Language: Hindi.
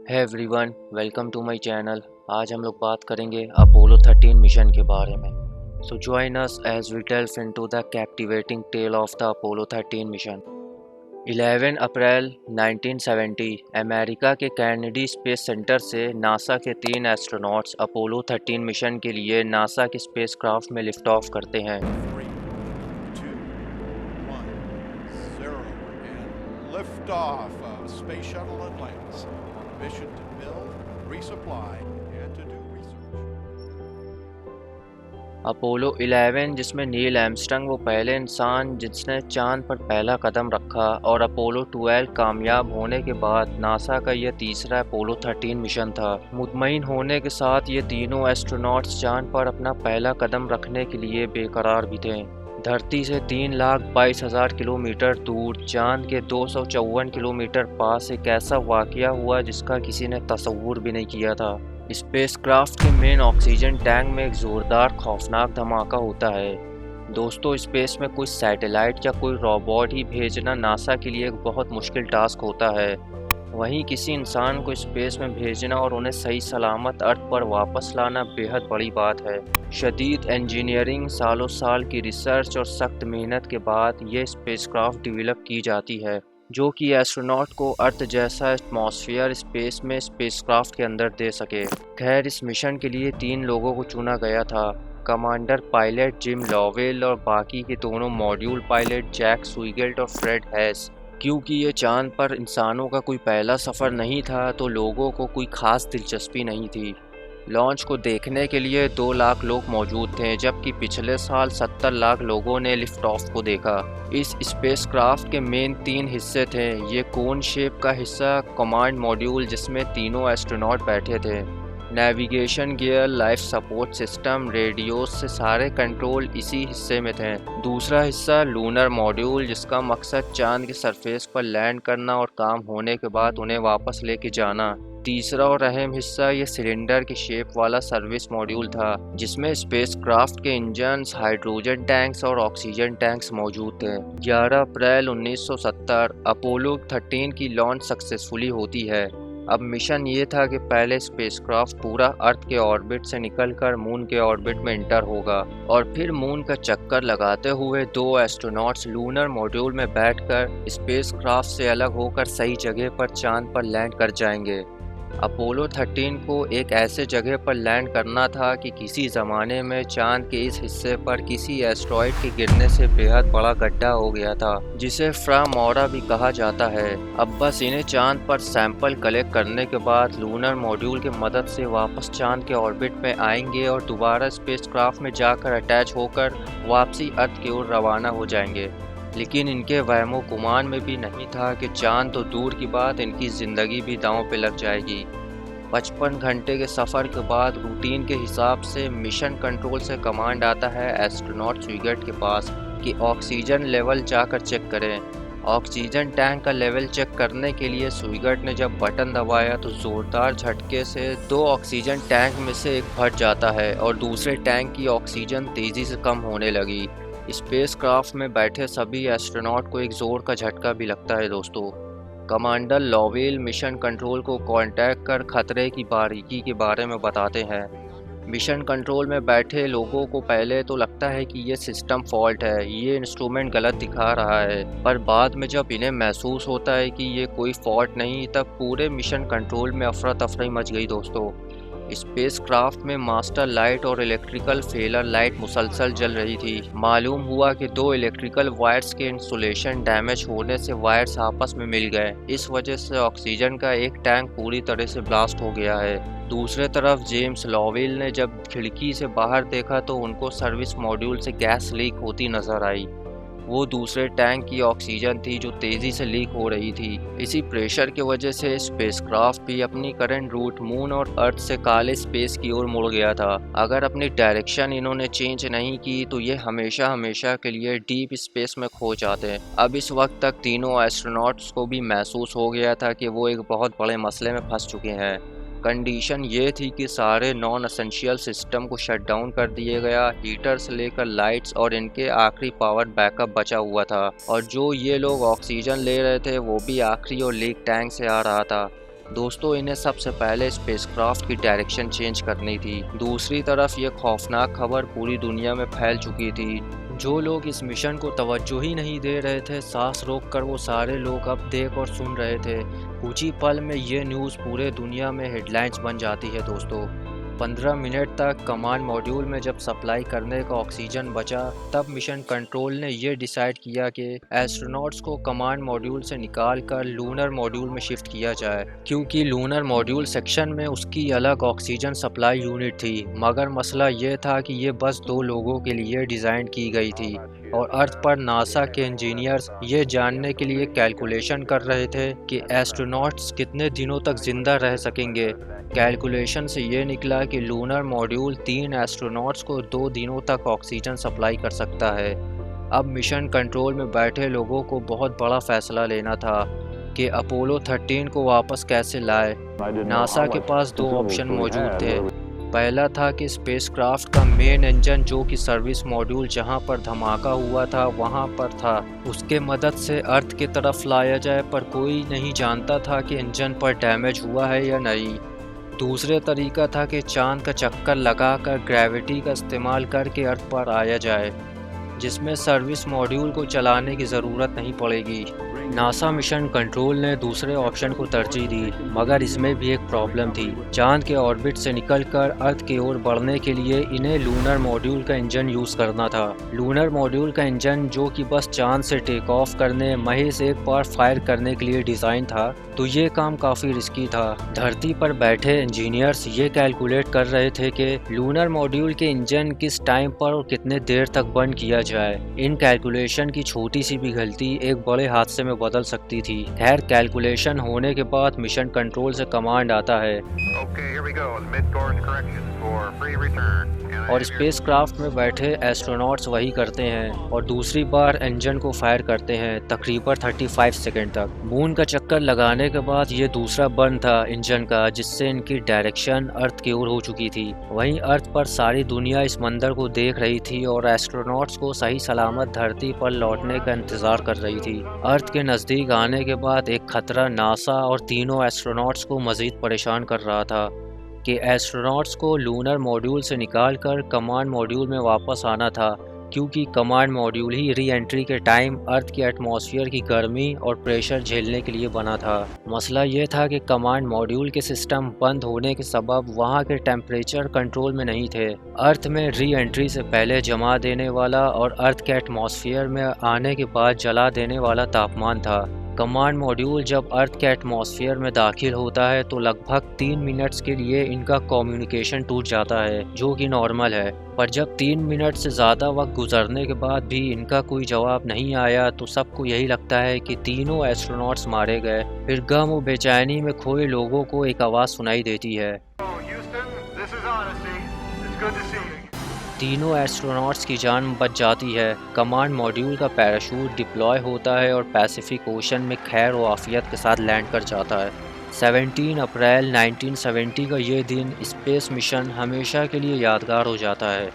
है everyone, welcome to my channel. आज हम लोग बात करेंगे अपोलो 13 मिशन के बारे में। So join us as we delve into the captivating tale of the Apollo 13 mission. 11 April 1970 America के कैनेडी स्पेस सेंटर से नासा के 3 एस्ट्रोनॉट्स अपोलो 13 मिशन के लिए नासा के स्पेसक्राफ्ट में लिफ्ट ऑफ करते हैं। 3, 2, 1, 0, and liftoff of Space Shuttle Atlantis on a mission to build, resupply, and to do research. Apollo 11 जिसमें नील आर्मस्ट्रांग वो पहले इंसान जिसने चांद पर पहला कदम रखा, और अपोलो 12 कामयाब होने के बाद नासा का यह तीसरा अपोलो 13 मिशन था। मुतमईन होने के साथ ये तीनों एस्ट्रोनॉट्स चांद पर अपना पहला कदम रखने के लिए बेकरार भी थे। धरती से 3,22,000 किलोमीटर दूर चांद के 254 किलोमीटर पास एक ऐसा वाकया हुआ जिसका किसी ने तसव्वुर भी नहीं किया था। स्पेसक्राफ्ट के मेन ऑक्सीजन टैंक में एक ज़ोरदार खौफनाक धमाका होता है। दोस्तों, स्पेस में कोई सैटेलाइट या कोई रोबोट ही भेजना नासा के लिए एक बहुत मुश्किल टास्क होता है। वहीं किसी इंसान को स्पेस में भेजना और उन्हें सही सलामत अर्थ पर वापस लाना बेहद बड़ी बात है। शदीद इंजीनियरिंग, सालों साल की रिसर्च और सख्त मेहनत के बाद ये स्पेसक्राफ्ट डेवलप की जाती है जो कि एस्ट्रोनॉट को अर्थ जैसा एटमॉस्फेयर स्पेस में स्पेसक्राफ्ट के अंदर दे सके। खैर, इस मिशन के लिए 3 लोगों को चुना गया था। कमांडर पायलट जिम लॉवेल और बाकी के दोनों मॉड्यूल पायलट जैक स्वीगेल्ट और फ्रेड हैस। क्योंकि ये चांद पर इंसानों का कोई पहला सफ़र नहीं था तो लोगों को कोई ख़ास दिलचस्पी नहीं थी। लॉन्च को देखने के लिए 2 लाख लोग मौजूद थे, जबकि पिछले साल 70 लाख लोगों ने लिफ्ट ऑफ को देखा। इस स्पेसक्राफ्ट के मेन 3 हिस्से थे। ये कोन शेप का हिस्सा कमांड मॉड्यूल जिसमें तीनों एस्ट्रोनॉट बैठे थे, navigation gear, life support system, radios से सारे कंट्रोल इसी हिस्से में थे। दूसरा हिस्सा लूनर मॉड्यूल जिसका मकसद चांद के सरफेस पर लैंड करना और काम होने के बाद उन्हें वापस लेके जाना। तीसरा और अहम हिस्सा ये सिलेंडर की शेप वाला सर्विस मॉड्यूल था जिसमें स्पेसक्राफ्ट के इंजन्स, हाइड्रोजन टैंक्स और ऑक्सीजन टैंक्स मौजूद थे। 11 अप्रैल 1970 अपोलो 13 की लॉन्च सक्सेसफुली होती है। अब मिशन ये था कि पहले स्पेसक्राफ्ट पूरा अर्थ के ऑर्बिट से निकलकर मून के ऑर्बिट में इंटर होगा और फिर मून का चक्कर लगाते हुए 2 एस्ट्रोनॉट्स लूनर मॉड्यूल में बैठकर स्पेसक्राफ्ट से अलग होकर सही जगह पर चांद पर लैंड कर जाएंगे। अपोलो 13 को एक ऐसे जगह पर लैंड करना था कि किसी ज़माने में चांद के इस हिस्से पर किसी एस्ट्रॉयड के गिरने से बेहद बड़ा गड्ढा हो गया था जिसे फ्रा मौरा भी कहा जाता है। अब बस इन्हें चांद पर सैंपल कलेक्ट करने के बाद लूनर मॉड्यूल की मदद से वापस चांद के ऑर्बिट में आएंगे और दोबारा स्पेसक्राफ्ट में जाकर अटैच होकर वापसी अर्थ की ओर रवाना हो जाएंगे। लेकिन इनके वहमो गुमान में भी नहीं था कि चांद तो दूर की बात, इनकी ज़िंदगी भी दांव पे लग जाएगी। 55 घंटे के सफ़र के बाद रूटीन के हिसाब से मिशन कंट्रोल से कमांड आता है एस्ट्रोनॉट स्वीगर्ट के पास कि ऑक्सीजन लेवल जाकर चेक करें। ऑक्सीजन टैंक का लेवल चेक करने के लिए स्वीगर्ट ने जब बटन दबाया तो ज़ोरदार झटके से 2 ऑक्सीजन टैंक में से एक फट जाता है और दूसरे टैंक की ऑक्सीजन तेज़ी से कम होने लगी। स्पेसक्राफ्ट में बैठे सभी एस्ट्रोनॉट को एक ज़ोर का झटका भी लगता है। दोस्तों, कमांडर लॉवेल मिशन कंट्रोल को कांटेक्ट कर खतरे की बारीकी के बारे में बताते हैं। मिशन कंट्रोल में बैठे लोगों को पहले तो लगता है कि ये सिस्टम फॉल्ट है, ये इंस्ट्रूमेंट गलत दिखा रहा है, पर बाद में जब इन्हें महसूस होता है कि ये कोई फॉल्ट नहीं, तब पूरे मिशन कंट्रोल में अफरा तफरी मच गई। दोस्तों, स्पेसक्राफ्ट में मास्टर लाइट और इलेक्ट्रिकल फेलर लाइट मुसलसल जल रही थी। मालूम हुआ कि 2 इलेक्ट्रिकल वायर्स के इंसुलेशन डैमेज होने से वायर्स आपस में मिल गए। इस वजह से ऑक्सीजन का एक टैंक पूरी तरह से ब्लास्ट हो गया है। दूसरे तरफ जेम्स लॉवेल ने जब खिड़की से बाहर देखा तो उनको सर्विस मॉड्यूल से गैस लीक होती नजर आई। वो दूसरे टैंक की ऑक्सीजन थी जो तेज़ी से लीक हो रही थी। इसी प्रेशर की वजह से स्पेसक्राफ्ट भी अपनी करंट रूट मून और अर्थ से काले स्पेस की ओर मुड़ गया था। अगर अपनी डायरेक्शन इन्होंने चेंज नहीं की तो ये हमेशा हमेशा के लिए डीप स्पेस में खो जाते। अब इस वक्त तक तीनों एस्ट्रोनॉट्स को भी महसूस हो गया था कि वो एक बहुत बड़े मसले में फंस चुके हैं। कंडीशन ये थी कि सारे नॉन एसेंशियल सिस्टम को शट डाउन कर दिए गया। हीटर से लेकर लाइट्स और इनके आखिरी पावर बैकअप बचा हुआ था और जो ये लोग ऑक्सीजन ले रहे थे वो भी आखिरी और लीक टैंक से आ रहा था। दोस्तों, इन्हें सबसे पहले स्पेसक्राफ्ट की डायरेक्शन चेंज करनी थी। दूसरी तरफ ये खौफनाक खबर पूरी दुनिया में फैल चुकी थी। जो लोग इस मिशन को तवज्जो ही नहीं दे रहे थे, सांस रोक कर वो सारे लोग अब देख और सुन रहे थे। कुछ ही पल में ये न्यूज़ पूरे दुनिया में हेडलाइंस बन जाती है दोस्तों। 15 मिनट तक कमांड मॉड्यूल में जब सप्लाई करने का ऑक्सीजन बचा, तब मिशन कंट्रोल ने ये डिसाइड किया कि एस्ट्रोनॉट्स को कमांड मॉड्यूल से निकाल कर लूनर मॉड्यूल में शिफ्ट किया जाए, क्योंकि लूनर मॉड्यूल सेक्शन में उसकी अलग ऑक्सीजन सप्लाई यूनिट थी। मगर मसला ये था कि ये बस 2 लोगों के लिए डिज़ाइन की गई थी और अर्थ पर नासा के इंजीनियर्स ये जानने के लिए कैलकुलेशन कर रहे थे कि एस्ट्रोनॉट्स कितने दिनों तक जिंदा रह सकेंगे। कैलकुलेशन से ये निकला कि लूनर मॉड्यूल 3 एस्ट्रोनॉट्स को 2 दिनों तक ऑक्सीजन सप्लाई कर सकता है। अब मिशन कंट्रोल में बैठे लोगों को बहुत बड़ा फैसला लेना था कि अपोलो 13 को वापस कैसे लाए। नासा के पास 2 ऑप्शन मौजूद थे। पहला था कि स्पेसक्राफ्ट का मेन इंजन, जो कि सर्विस मॉड्यूल जहां पर धमाका हुआ था वहां पर था, उसके मदद से अर्थ की तरफ लाया जाए, पर कोई नहीं जानता था कि इंजन पर डैमेज हुआ है या नहीं। दूसरे तरीका था कि चांद का चक्कर लगाकर ग्रेविटी का इस्तेमाल करके अर्थ पर आया जाए, जिसमें सर्विस मॉड्यूल को चलाने की ज़रूरत नहीं पड़ेगी। नासा मिशन कंट्रोल ने दूसरे ऑप्शन को तरजीह दी, मगर इसमें भी एक प्रॉब्लम थी। चांद के ऑर्बिट से निकलकर अर्थ की ओर बढ़ने के लिए इन्हें लूनर मॉड्यूल का इंजन यूज़ करना था। लूनर मॉड्यूल का इंजन, जो कि बस चांद से टेक ऑफ करने, महज एक बार फायर करने के लिए डिज़ाइन था, तो ये काम काफ़ी रिस्की था। धरती पर बैठे इंजीनियर्स ये कैलकुलेट कर रहे थे कि लूनर मॉड्यूल के इंजन किस टाइम पर और कितने देर तक बंद किया जाए। इन कैलकुलेशन की छोटी सी भी गलती एक बड़े हादसे में बदल सकती थी। खैर, कैलकुलेशन होने के बाद मिशन कंट्रोल से कमांड आता है और स्पेसक्राफ्ट में बैठे एस्ट्रोनॉट्स वही करते हैं और दूसरी बार इंजन को फायर करते हैं, तकरीबन 35 सेकंड तक। मून का चक्कर लगाने के बाद ये दूसरा बर्न था इंजन का, जिससे इनकी डायरेक्शन अर्थ की ओर हो चुकी थी। वहीं अर्थ पर सारी दुनिया इस मंजर को देख रही थी और एस्ट्रोनॉट्स को सही सलामत धरती पर लौटने का इंतजार कर रही थी। अर्थ के नज़दीक आने के बाद एक खतरा नासा और तीनों एस्ट्रोनॉट्स को मज़ीद परेशान कर रहा था कि एस्ट्रोनॉट्स को लूनर मॉड्यूल से निकालकर कमांड मॉड्यूल में वापस आना था, क्योंकि कमांड मॉड्यूल ही री एंट्री के टाइम अर्थ के एटमॉस्फेयर की गर्मी और प्रेशर झेलने के लिए बना था। मसला ये था कि कमांड मॉड्यूल के सिस्टम बंद होने के सबब वहाँ के टेम्परेचर कंट्रोल में नहीं थे। अर्थ में री एंट्री से पहले जमा देने वाला और अर्थ के एटमॉस्फेयर में आने के बाद जला देने वाला तापमान था। कमांड मॉड्यूल जब अर्थ के एटमॉस्फेयर में दाखिल होता है तो लगभग 3 मिनट्स के लिए इनका कम्युनिकेशन टूट जाता है, जो कि नॉर्मल है। पर जब 3 मिनट से ज़्यादा वक्त गुजरने के बाद भी इनका कोई जवाब नहीं आया, तो सबको यही लगता है कि तीनों एस्ट्रोनॉट्स मारे गए। फिर गम और बेचैनी में खोए लोगों को एक आवाज़ सुनाई देती है। तीनों एस्ट्रोनॉट्स की जान बच जाती है। कमांड मॉड्यूल का पैराशूट डिप्लॉय होता है और पैसिफिक ओशन में खैर व आफियत के साथ लैंड कर जाता है। 17 अप्रैल 1970 का ये दिन स्पेस मिशन हमेशा के लिए यादगार हो जाता है।